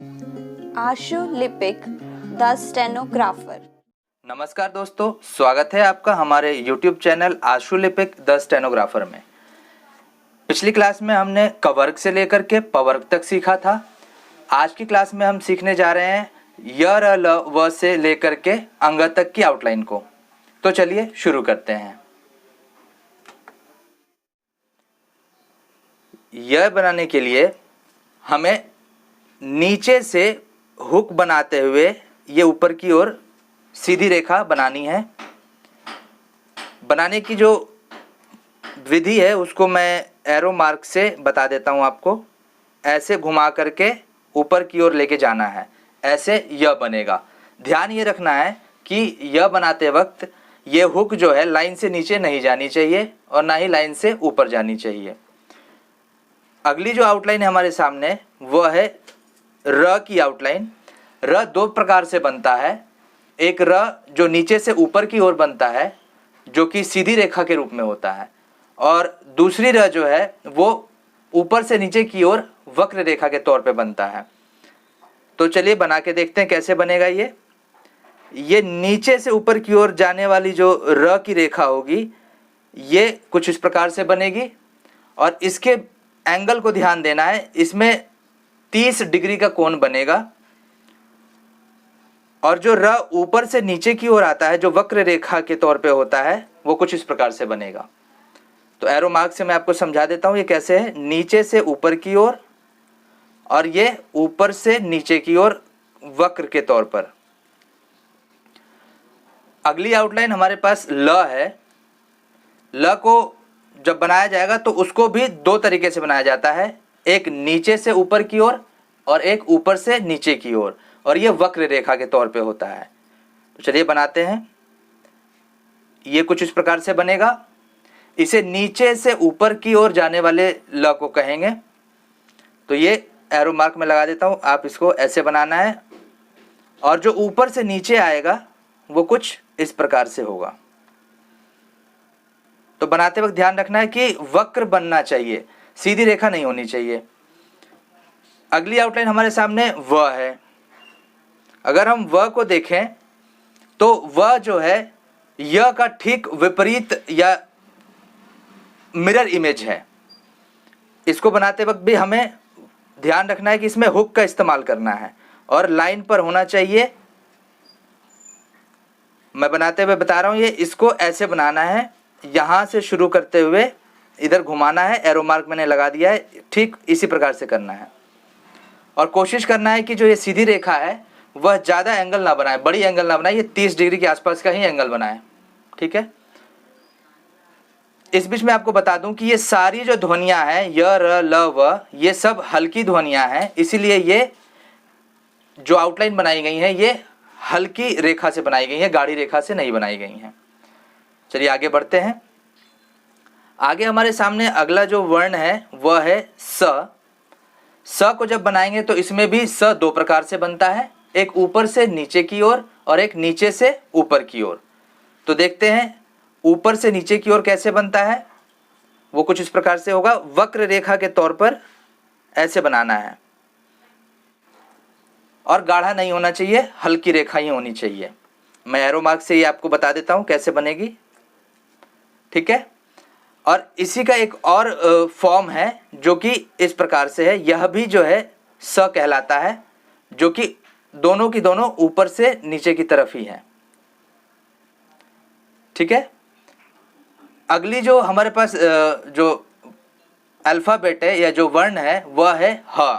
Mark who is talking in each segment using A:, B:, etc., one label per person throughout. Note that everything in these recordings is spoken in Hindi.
A: आशु लिपिक द स्टेनोग्राफर।
B: नमस्कार दोस्तों, स्वागत है आपका हमारे YouTube चैनल आशु लिपिक द स्टेनोग्राफर में। पिछली क्लास में हमने क वर्ग से लेकर के प वर्ग तक सीखा था। आज की क्लास में हम सीखने जा रहे हैं य र ल व से लेकर के अंग तक की आउटलाइन को। तो चलिए शुरू करते हैं। यह बनाने के लिए हमें नीचे से हुक बनाते हुए ये ऊपर की ओर सीधी रेखा बनानी है। बनाने की जो विधि है उसको मैं एरो मार्क से बता देता हूँ आपको। ऐसे घुमा करके ऊपर की ओर लेके जाना है, ऐसे यह बनेगा। ध्यान ये रखना है कि यह बनाते वक्त ये हुक जो है लाइन से नीचे नहीं जानी चाहिए और ना ही लाइन से ऊपर जानी चाहिए। अगली जो आउटलाइन है हमारे सामने वह है र की आउटलाइन। र दो प्रकार से बनता है। एक र जो नीचे से ऊपर की ओर बनता है, जो कि सीधी रेखा के रूप में होता है, और दूसरी र जो है वो ऊपर से नीचे की ओर वक्र रेखा के तौर पे बनता है। तो चलिए बना के देखते हैं कैसे बनेगा ये नीचे से ऊपर की ओर जाने वाली जो र की रेखा होगी ये कुछ इस प्रकार से बनेगी, और इसके एंगल को ध्यान देना है। इसमें 30 डिग्री का कोण बनेगा, और जो र ऊपर से नीचे की ओर आता है, जो वक्र रेखा के तौर पे होता है, वो कुछ इस प्रकार से बनेगा। तो एरो मार्क से मैं आपको समझा देता हूं ये कैसे है। नीचे से ऊपर की ओर और ये ऊपर से नीचे की ओर वक्र के तौर पर। अगली आउटलाइन हमारे पास ल है। ल को जब बनाया जाएगा तो उसको भी दो तरीके से बनाया जाता है, एक नीचे से ऊपर की ओर और एक ऊपर से नीचे की ओर, और ये वक्र रेखा के तौर पे होता है। तो चलिए बनाते हैं। ये कुछ इस प्रकार से बनेगा। इसे नीचे से ऊपर की ओर जाने वाले ल को कहेंगे। तो ये एरो मार्क में लगा देता हूँ, आप इसको ऐसे बनाना है, और जो ऊपर से नीचे आएगा वो कुछ इस प्रकार से होगा। तो बनाते वक्त ध्यान रखना है कि वक्र बनना चाहिए, सीधी रेखा नहीं होनी चाहिए। अगली आउटलाइन हमारे सामने व है। अगर हम व को देखें तो व जो है य का ठीक विपरीत या मिरर इमेज है। इसको बनाते वक्त भी हमें ध्यान रखना है कि इसमें हुक का इस्तेमाल करना है और लाइन पर होना चाहिए। मैं बनाते हुए बता रहा हूं, ये इसको ऐसे बनाना है, यहां से शुरू करते हुए इधर घुमाना है। एरो मार्क मैंने लगा दिया है, ठीक इसी प्रकार से करना है, और कोशिश करना है कि जो ये सीधी रेखा है वह ज़्यादा एंगल ना बनाए, बड़ी एंगल ना बनाए, ये 30 डिग्री के आसपास का ही एंगल बनाए। ठीक है। इस बीच में आपको बता दूं कि ये सारी जो ध्वनियां हैं य र ल व, ये सब हल्की ध्वनियां हैं, इसीलिए ये जो आउटलाइन बनाई गई है ये हल्की रेखा से बनाई गई है, गाढ़ी रेखा से नहीं बनाई गई हैं। चलिए आगे बढ़ते हैं। आगे हमारे सामने अगला जो वर्ण है वह है स। स को जब बनाएंगे तो इसमें भी स दो प्रकार से बनता है, एक ऊपर से नीचे की ओर और एक नीचे से ऊपर की ओर। तो देखते हैं ऊपर से नीचे की ओर कैसे बनता है। वो कुछ इस प्रकार से होगा, वक्र रेखा के तौर पर ऐसे बनाना है, और गाढ़ा नहीं होना चाहिए, हल्की रेखा ही होनी चाहिए। मैं एरो मार्क से ये आपको बता देता हूं कैसे बनेगी। ठीक है। और इसी का एक और फॉर्म है जो कि इस प्रकार से है। यह भी जो है स कहलाता है, जो कि दोनों की दोनों ऊपर से नीचे की तरफ ही है। ठीक है। अगली जो हमारे पास जो अल्फाबेट है या जो वर्ण है वह है ह।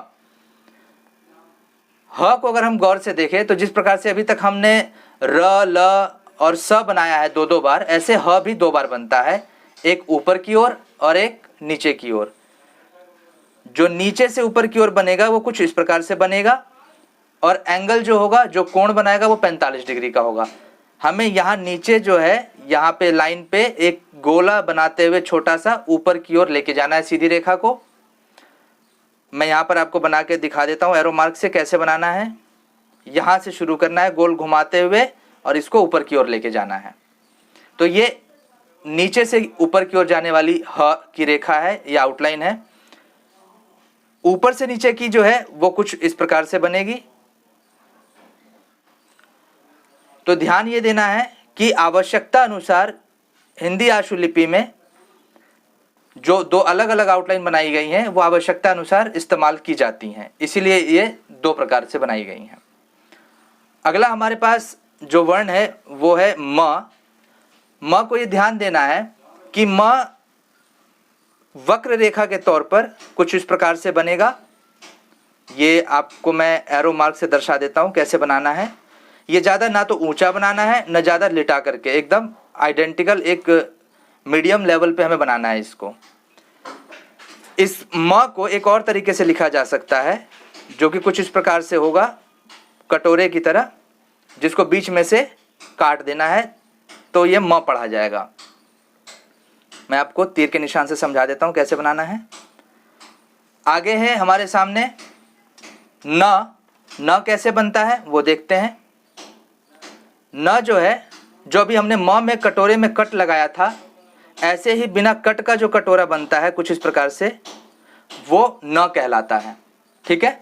B: ह को अगर हम गौर से देखें तो जिस प्रकार से अभी तक हमने र ल और स बनाया है दो दो बार, ऐसे ह भी दो बार बनता है, एक ऊपर की ओर और एक नीचे की ओर। जो नीचे से ऊपर की ओर बनेगा वो कुछ इस प्रकार से बनेगा, और एंगल जो होगा, जो कोण बनाएगा वो 45 डिग्री का होगा। हमें यहाँ नीचे जो है, यहाँ पे लाइन पे एक गोला बनाते हुए छोटा सा ऊपर की ओर लेके जाना है सीधी रेखा को। मैं यहाँ पर आपको बना के दिखा देता हूँ एरो मार्क से कैसे बनाना है। यहाँ से शुरू करना है गोल घुमाते हुए, और इसको ऊपर की ओर लेके जाना है। तो ये नीचे से ऊपर की ओर जाने वाली ह की रेखा है, ये आउटलाइन है। ऊपर से नीचे की जो है वो कुछ इस प्रकार से बनेगी। तो ध्यान ये देना है कि आवश्यकता अनुसार हिंदी आशुलिपि में जो दो अलग अलग आउटलाइन बनाई गई हैं वो आवश्यकता अनुसार इस्तेमाल की जाती हैं, इसीलिए ये दो प्रकार से बनाई गई हैं। अगला हमारे पास जो वर्ण है वो है म। म को ये ध्यान देना है कि म वक्र रेखा के तौर पर कुछ इस प्रकार से बनेगा। ये आपको मैं एरो मार्क से दर्शा देता हूँ कैसे बनाना है। ये ज़्यादा ना तो ऊंचा बनाना है न ज़्यादा लिटा करके, एकदम आइडेंटिकल एक मीडियम लेवल पे हमें बनाना है इसको। इस म को एक और तरीके से लिखा जा सकता है जो कि कुछ इस प्रकार से होगा, कटोरे की तरह, जिसको बीच में से काट देना है तो ये म पढ़ा जाएगा। मैं आपको तीर के निशान से समझा देता हूं कैसे बनाना है। आगे है हमारे सामने न कैसे बनता है वो देखते हैं। न जो है, जो भी हमने म में कटोरे में कट लगाया था, ऐसे ही बिना कट का जो कटोरा बनता है कुछ इस प्रकार से, वो न कहलाता है। ठीक है।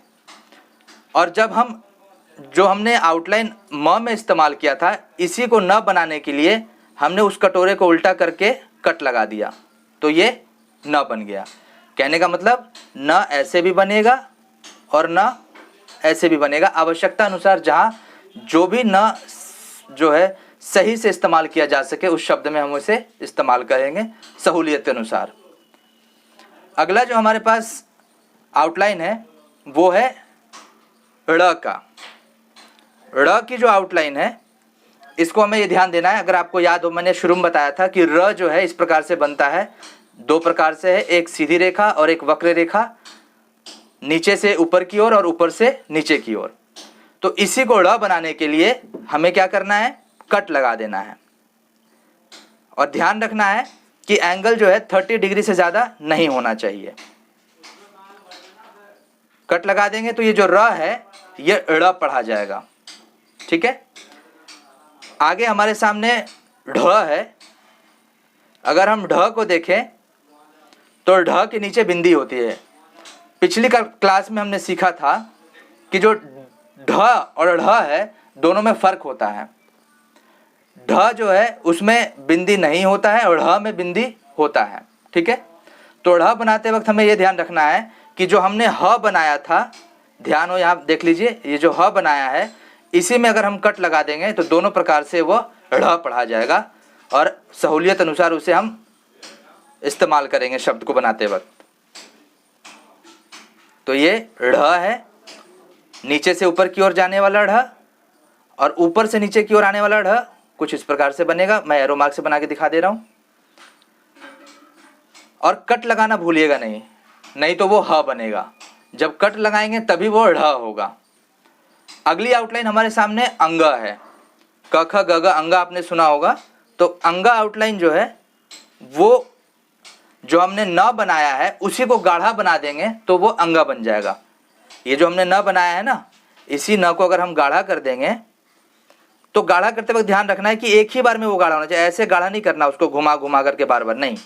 B: और जब हम जो हमने आउटलाइन म में इस्तेमाल किया था, इसी को न बनाने के लिए हमने उस कटोरे को उल्टा करके कट लगा दिया तो ये न बन गया। कहने का मतलब न ऐसे भी बनेगा और न ऐसे भी बनेगा। आवश्यकता अनुसार जहाँ जो भी न जो है सही से इस्तेमाल किया जा सके उस शब्द में हम उसे इस्तेमाल करेंगे सहूलियत के अनुसार। अगला जो हमारे पास आउटलाइन है वो है ड़ का। ड़ की जो आउटलाइन है इसको हमें ये ध्यान देना है। अगर आपको याद हो, मैंने शुरू में बताया था कि र जो है इस प्रकार से बनता है, दो प्रकार से है, एक सीधी रेखा और एक वक्र रेखा, नीचे से ऊपर की ओर और ऊपर से नीचे की ओर। तो इसी को ड़ बनाने के लिए हमें क्या करना है, कट लगा देना है। और ध्यान रखना है कि एंगल जो है 30 डिग्री से ज़्यादा नहीं होना चाहिए। कट लगा देंगे तो ये जो र है ये ड़ पढ़ा जाएगा। ठीक है। आगे हमारे सामने ढ है। अगर हम ढ को देखें तो ढ के नीचे बिंदी होती है। पिछली क्लास में हमने सीखा था कि जो ढ और ढ है दोनों में फ़र्क होता है। ढ जो है उसमें बिंदी नहीं होता है और ढ में बिंदी होता है। ठीक है। तो ढ बनाते वक्त हमें यह ध्यान रखना है कि जो हमने ह बनाया था, ध्यान हो यहाँ देख लीजिए, ये जो ह बनाया है इसी में अगर हम कट लगा देंगे तो दोनों प्रकार से वो ढ़ पढ़ा जाएगा और सहूलियत अनुसार उसे हम इस्तेमाल करेंगे शब्द को बनाते वक्त। तो ये ढ़ है, नीचे से ऊपर की ओर जाने वाला ढ़ और ऊपर से नीचे की ओर आने वाला ढ़ कुछ इस प्रकार से बनेगा। मैं एरो मार्क से बना के दिखा दे रहा हूं। और कट लगाना भूलिएगा नहीं तो वो ह बनेगा। जब कट लगाएंगे तभी वो ढ़ होगा। अगली आउटलाइन हमारे सामने अंगा है। क ख ग घ अंगा आपने सुना होगा। तो अंगा आउटलाइन जो है वो जो हमने न बनाया है उसी को गाढ़ा बना देंगे तो वो अंगा बन जाएगा। ये जो हमने न बनाया है ना, इसी न को अगर हम गाढ़ा कर देंगे तो गाढ़ा करते वक्त ध्यान रखना है कि एक ही बार में वो गाढ़ा होना चाहिए। ऐसे गाढ़ा नहीं करना उसको घुमा घुमा करके बार बार, नहीं,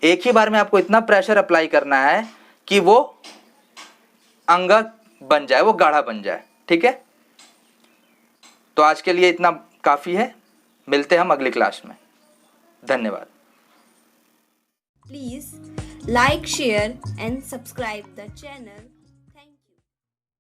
B: एक ही बार में आपको इतना प्रेशर अप्लाई करना है कि वो अंगा बन जाए, वो गाढ़ा बन जाए। ठीक है। तो आज के लिए इतना काफ़ी है। मिलते हैं हम अगली क्लास में। धन्यवाद।
A: Please like, share and subscribe the channel.